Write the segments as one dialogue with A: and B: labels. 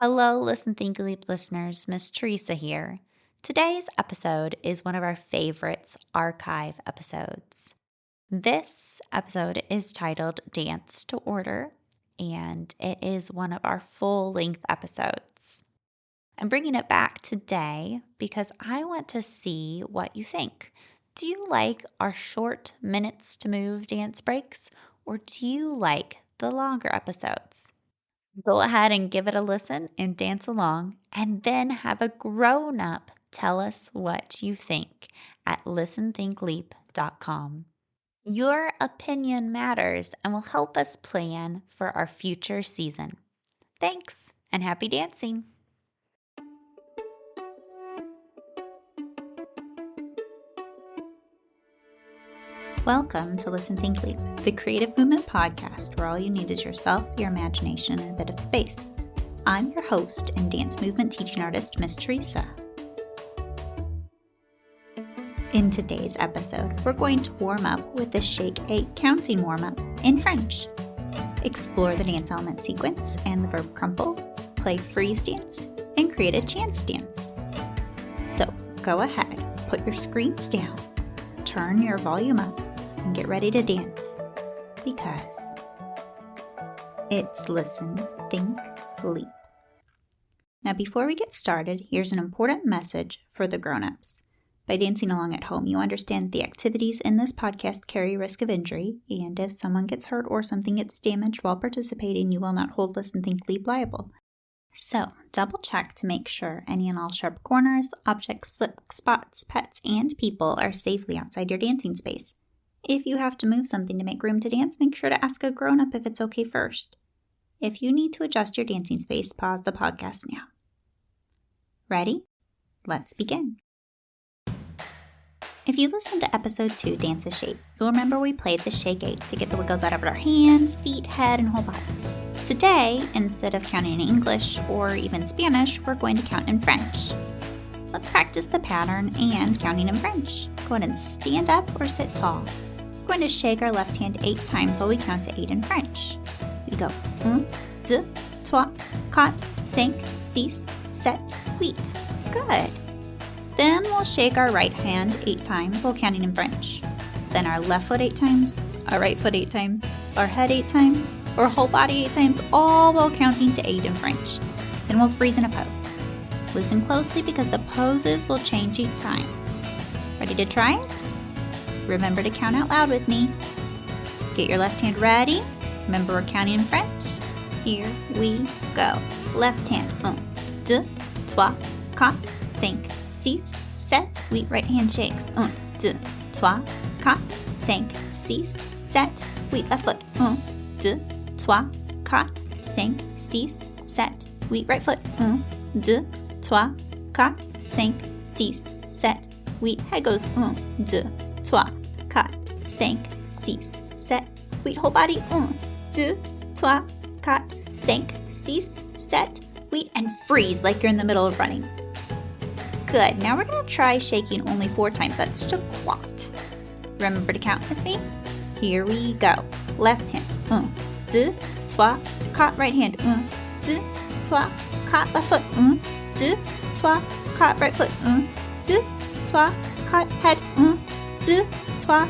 A: Hello, Listen.Think.Leap listeners. Miss Teresa here. Today's episode is one of our favorites archive episodes. This episode is titled Dance to Order, and it is one of our full length episodes. I'm bringing it back today because I want to see what you think. Do you like our short minutes to move dance breaks, or do you like the longer episodes? Go ahead and give it a listen and dance along, and then have a grown up tell us what you think at listen.think.leap.com. Your opinion matters and will help us plan for our future season. Thanks and happy dancing. Welcome to Listen, Think, Leap, the creative movement podcast where all you need is yourself, your imagination, and a bit of space. I'm your host and dance movement teaching artist, Miss Teresa. In today's episode, we're going to warm up with the Shake 8 counting warm-up in French. Explore the dance element sequence and the verb crumple, play freeze dance, and create a chance dance. So go ahead, put your screens down, turn your volume up, and get ready to dance, because it's Listen, Think, Leap. Now before we get started, here's an important message for the grown-ups. By dancing along at home, you understand the activities in this podcast carry risk of injury, and if someone gets hurt or something gets damaged while participating, you will not hold Listen, Think, Leap liable. So, double check to make sure any and all sharp corners, objects, slip spots, pets, and people are safely outside your dancing space. If you have to move something to make room to dance, make sure to ask a grown-up if it's okay first. If you need to adjust your dancing space, pause the podcast now. Ready? Let's begin. If you listened to episode 2, Dance a Shape, you'll remember we played the Shake 8 to get the wiggles out of our hands, feet, head, and whole body. Today, instead of counting in English or even Spanish, we're going to count in French. Let's practice the pattern and counting in French. Go ahead and stand up or sit tall. We're going to shake our left hand 8 times while we count to 8 in French. We go 1, 2, 3, 4, 5, 6, 7, 8. Good. Then we'll shake our right hand 8 times while counting in French. Then our left foot 8 times, our right foot 8 times, our head 8 times, our whole body 8 times, all while counting to 8 in French. Then we'll freeze in a pose. Listen closely because the poses will change each time. Ready to try it? Remember to count out loud with me. Get your left hand ready. Remember we're counting in French. Here we go. Left hand 1, 2, 3, 4, 5, 6, 7, 8. Right hand shakes 1, 2, 3, 4, 5, 6, 7, 8. Left foot 1, 2, 3, 4, 5, 6, 7, 8. Right foot 1, 2, 3, 4, 5, 6, 7, 8. Head goes 1, 2, 3, 4, 5, 6, 7, 8. Whole body 1, 2, 3, 4, 6, 7, 8. And freeze like you're in the middle of running. Good. Now we're going to try shaking only 4 times. That's je crois. Remember to count with me? Here we go. Left hand 1, 2, 3, 4. Right hand 1, 2, 3, 4. Left foot 1, 2, 3, 4. Right foot 1, 2, 3, 4. Head 1, 2, 3, 4.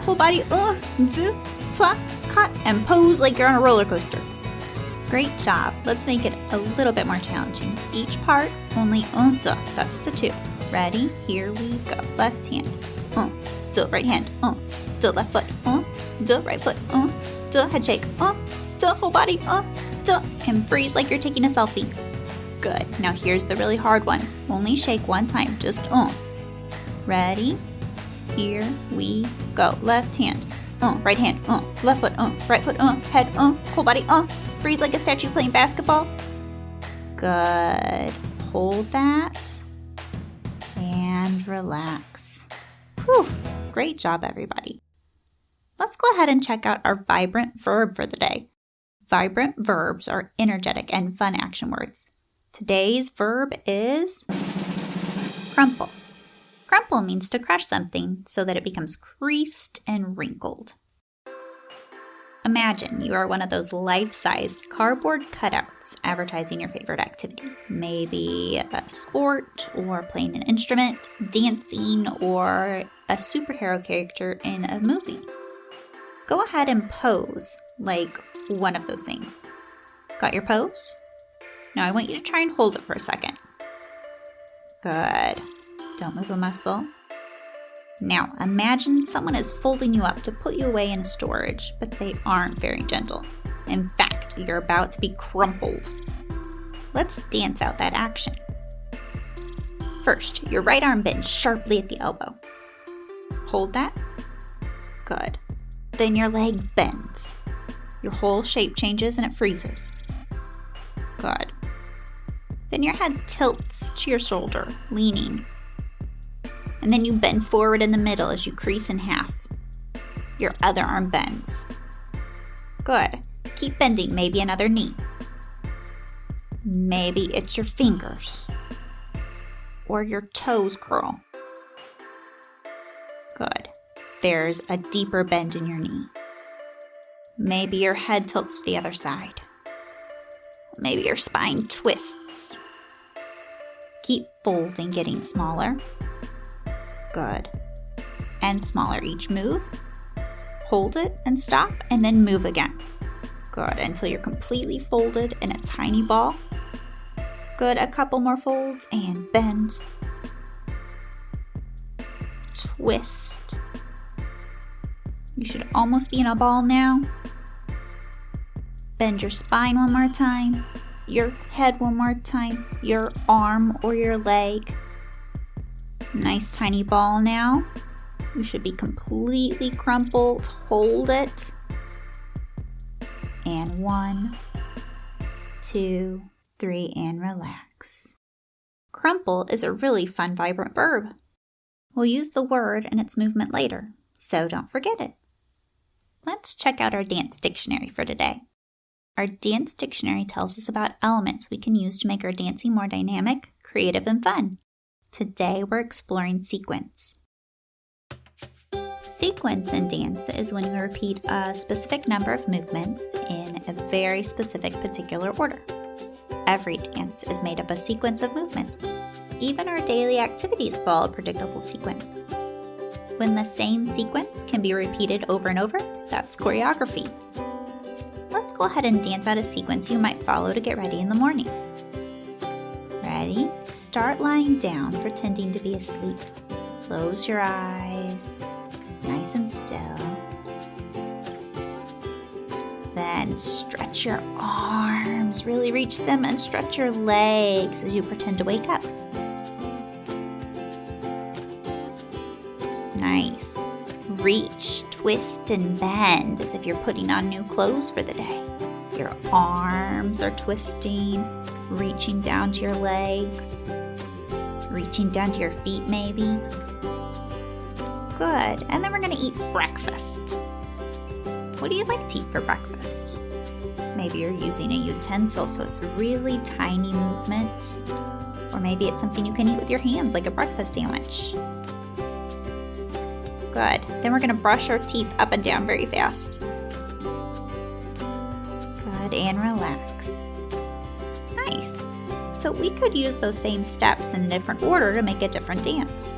A: Whole body 1, 2, 3, 4. And pose like you're on a roller coaster. Great job. Let's make it a little bit more challenging. Each part only 1, 2. That's to 2. Ready? Here we go. Left hand 1, 2. Right hand 1, 2. Left foot 1, 2. Right foot 1, 2. Head shake 1, 2. Whole body 1, 2. And freeze like you're taking a selfie. Good. Now here's the really hard one. Only shake 1 time. Just 1. Ready? Here we go. Left hand right hand left foot right foot head whole body freeze like a statue playing basketball. Good. Hold that and relax. Whew. Great job, everybody. Let's go ahead and check out our vibrant verb for the day. Vibrant verbs are energetic and fun action words. Today's verb is crumple. Crumple means to crush something so that it becomes creased and wrinkled. Imagine you are one of those life-sized cardboard cutouts advertising your favorite activity. Maybe a sport or playing an instrument, dancing, or a superhero character in a movie. Go ahead and pose like one of those things. Got your pose? Now I want you to try and hold it for a second. Good. Don't move a muscle. Now, imagine someone is folding you up to put you away in storage, but they aren't very gentle. In fact, you're about to be crumpled. Let's dance out that action. First, your right arm bends sharply at the elbow. Hold that. Good. Then your leg bends. Your whole shape changes and it freezes. Good. Then your head tilts to your shoulder, leaning. And then you bend forward in the middle as you crease in half. Your other arm bends. Good. Keep bending, maybe another knee. Maybe it's your fingers. Or your toes curl. Good. There's a deeper bend in your knee. Maybe your head tilts to the other side. Maybe your spine twists. Keep folding, getting smaller. Good. And smaller each move. Hold it and stop, and then move again. Good, until you're completely folded in a tiny ball. Good, a couple more folds and bend. Twist. You should almost be in a ball now. Bend your spine one more time. Your head one more time. Your arm or your leg. Nice tiny ball now. You should be completely crumpled. Hold it. And 1, 2, 3, and relax. Crumple is a really fun, vibrant verb. We'll use the word and its movement later, so don't forget it. Let's check out our dance dictionary for today. Our dance dictionary tells us about elements we can use to make our dancing more dynamic, creative, and fun. Today we're exploring sequence. Sequence in dance is when you repeat a specific number of movements in a very specific particular order. Every dance is made up of a sequence of movements. Even our daily activities follow a predictable sequence. When the same sequence can be repeated over and over, that's choreography. Let's go ahead and dance out a sequence you might follow to get ready in the morning. Ready? Start lying down, pretending to be asleep. Close your eyes, nice and still. Then stretch your arms, really reach them, and stretch your legs as you pretend to wake up. Nice. Reach, twist, and bend as if you're putting on new clothes for the day. Your arms are twisting, reaching down to your legs, reaching down to your feet maybe. Good. And then we're going to eat breakfast. What do you like to eat for breakfast? Maybe you're using a utensil, so it's a really tiny movement. Or maybe it's something you can eat with your hands, like a breakfast sandwich. Good. Then we're going to brush our teeth up and down very fast. Good, and relax. Nice. So we could use those same steps in a different order to make a different dance.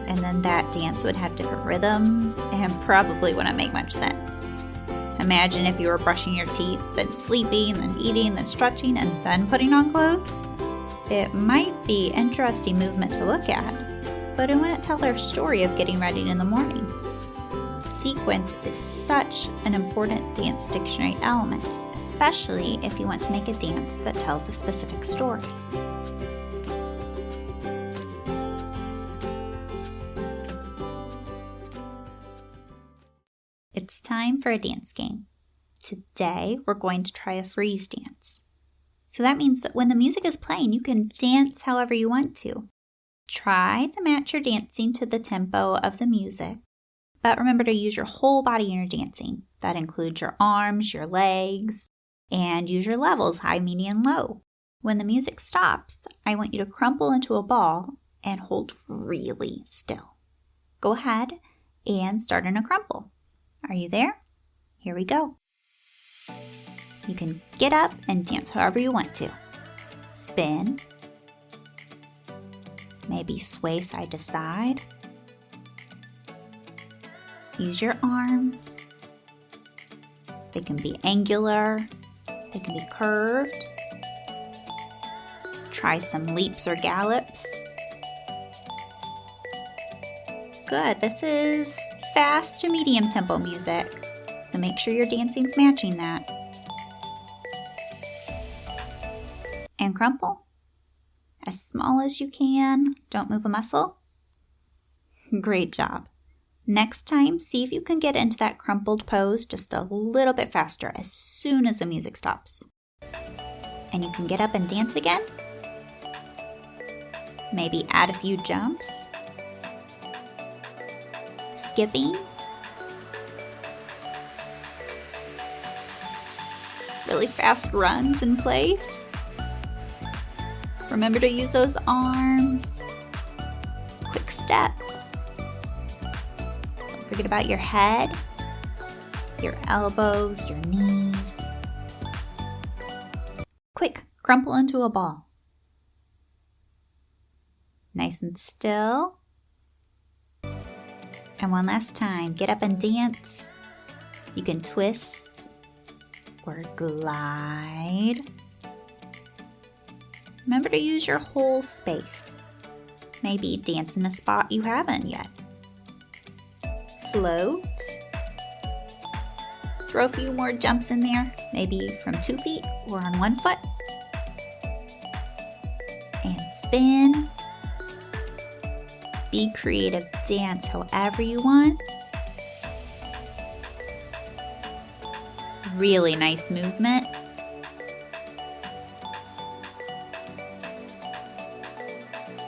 A: And then that dance would have different rhythms and probably wouldn't make much sense. Imagine if you were brushing your teeth, then sleeping, then eating, then stretching, and then putting on clothes. It might be an interesting movement to look at, but it wouldn't tell our story of getting ready in the morning. Sequence is such an important dance dictionary element, especially if you want to make a dance that tells a specific story. It's time for a dance game. Today, we're going to try a freeze dance. So that means that when the music is playing, you can dance however you want to. Try to match your dancing to the tempo of the music, but remember to use your whole body in your dancing. That includes your arms, your legs, and use your levels, high, medium, low. When the music stops, I want you to crumple into a ball and hold really still. Go ahead and start in a crumple. Are you there? Here we go. You can get up and dance however you want to. Spin. Maybe sway side to side. Use your arms. They can be angular. They can be curved. Try some leaps or gallops. Good. This is fast to medium tempo music, so make sure your dancing's matching that. And crumple. As small as you can. Don't move a muscle. Great job. Next time, see if you can get into that crumpled pose just a little bit faster as soon as the music stops. And you can get up and dance again. Maybe add a few jumps. Skipping. Really fast runs in place. Remember to use those arms. Quick steps. Don't forget about your head, your elbows, your knees. Quick, crumple into a ball. Nice and still. And one last time, get up and dance. You can twist or glide. Remember to use your whole space. Maybe dance in a spot you haven't yet. Float. Throw a few more jumps in there, maybe from 2 feet or on 1 foot. And spin. Be creative, dance however you want. Really nice movement.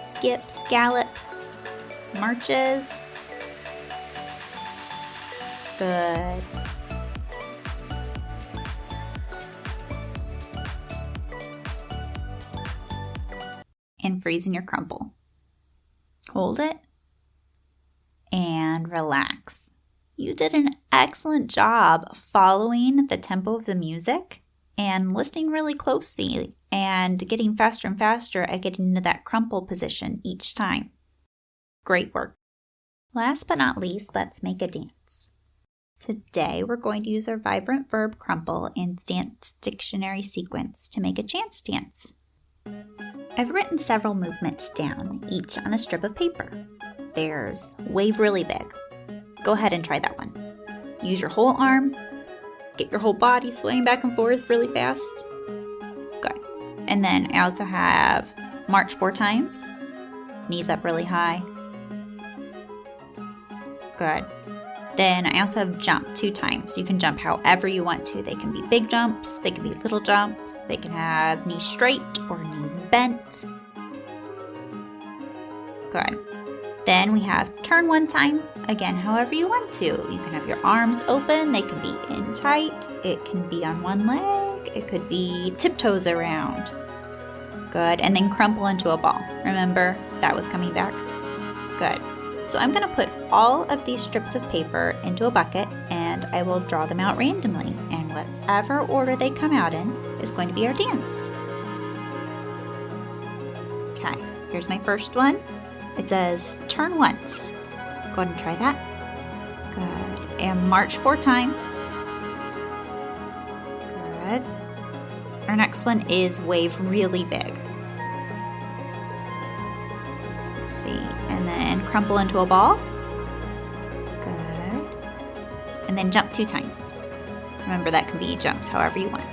A: Skips, gallops, marches. Good. And freeze in your crumple. Hold it and relax. You did an excellent job following the tempo of the music and listening really closely and getting faster and faster at getting into that crumple position each time. Great work. Last but not least, let's make a dance. Today, we're going to use our vibrant verb crumple and dance dictionary sequence to make a chance dance. I've written several movements down, each on a strip of paper. There's wave really big. Go ahead and try that one. Use your whole arm. Get your whole body swaying back and forth really fast. Good. And then I also have march 4 times. Knees up really high. Good. Then I also have jump 2 times. You can jump however you want to. They can be big jumps. They can be little jumps. They can have knees straight or knees bent. Good. Then we have turn 1 time. Again, however you want to. You can have your arms open. They can be in tight. It can be on one leg. It could be tiptoes around. Good. And then crumple into a ball. Remember, that was coming back. Good. So I'm going to put all of these strips of paper into a bucket and I will draw them out randomly. And whatever order they come out in is going to be our dance. Okay, here's my first one. It says turn once. Go ahead and try that. Good. And march 4 times. Good. Our next one is wave really big. Let's see. And then crumple into a ball. Good. And then jump 2 times. Remember, that can be jumps however you want.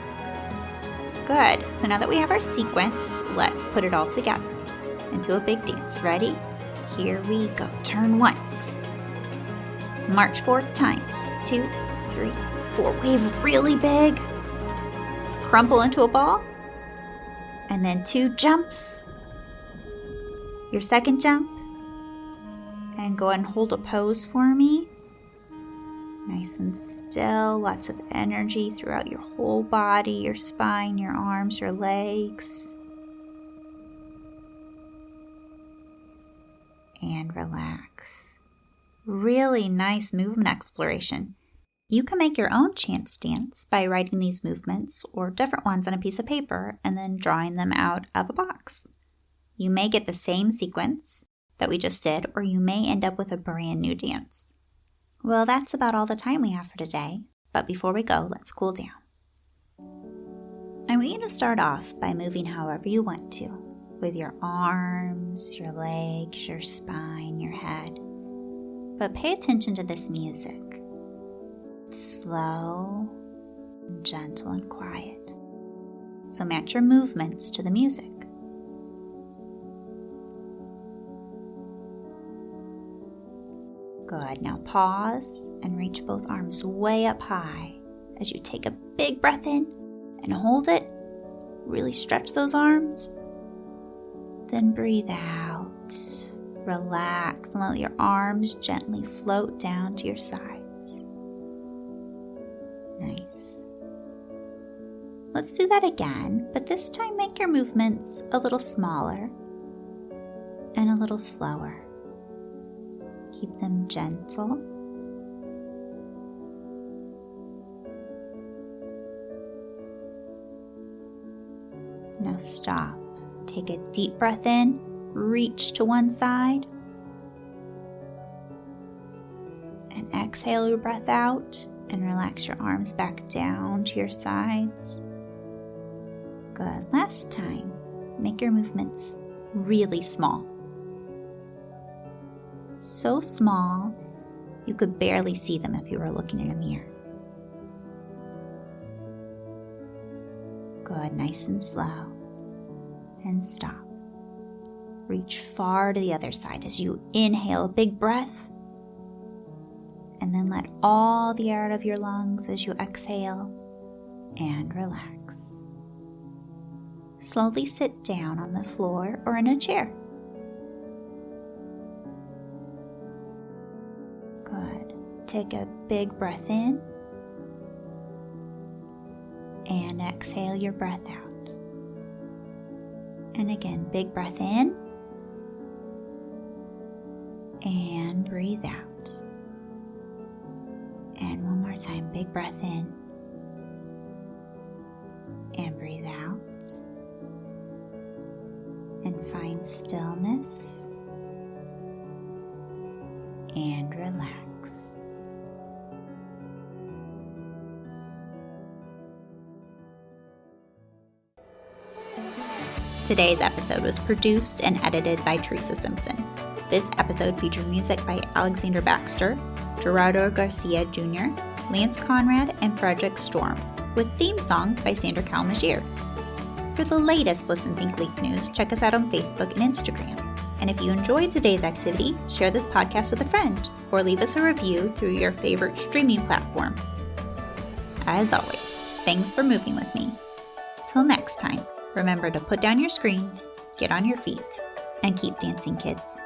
A: Good. So now that we have our sequence, let's put it all together into a big dance. Ready? Here we go. Turn once. March 4 times. 2, 3, 4. Wave really big. Crumple into a ball. And then 2 jumps. Your second jump. And go and hold a pose for me. Nice and still. Lots of energy throughout your whole body, your spine, your arms, your legs. And relax. Really nice movement exploration. You can make your own chance dance by writing these movements or different ones on a piece of paper and then drawing them out of a box. You may get the same sequence that we just did, or you may end up with a brand new dance. Well, that's about all the time we have for today, but before we go, let's cool down. I want you to start off by moving however you want to, with your arms, your legs, your spine, your head. But pay attention to this music. It's slow, gentle, and quiet. So match your movements to the music. Good. Now pause and reach both arms way up high as you take a big breath in and hold it. Really stretch those arms. Then breathe out. Relax and let your arms gently float down to your sides. Nice. Let's do that again, but this time make your movements a little smaller and a little slower. Keep them gentle. Now stop. Take a deep breath in, reach to one side, and exhale your breath out and relax your arms back down to your sides. Good. Last time, make your movements really small. So small, you could barely see them if you were looking in a mirror. Good. Nice and slow. And stop. Reach far to the other side as you inhale a big breath. And then let all the air out of your lungs as you exhale and relax. Slowly sit down on the floor or in a chair. Good. Take a big breath in and exhale your breath out. And again, big breath in and breathe out. And one more time, big breath in and breathe out. And find stillness and relax. Today's episode was produced and edited by Teresa Simpson. This episode featured music by Alexander Baxter, Gerardo Garcia Jr., Lance Conrad, and Frederick Storm, with theme song by Sandra Kalmagier. For the latest Listen.Think.Leap news, check us out on Facebook and Instagram. And if you enjoyed today's activity, share this podcast with a friend, or leave us a review through your favorite streaming platform. As always, thanks for moving with me. Till next time, remember to put down your screens, get on your feet, and keep dancing, kids.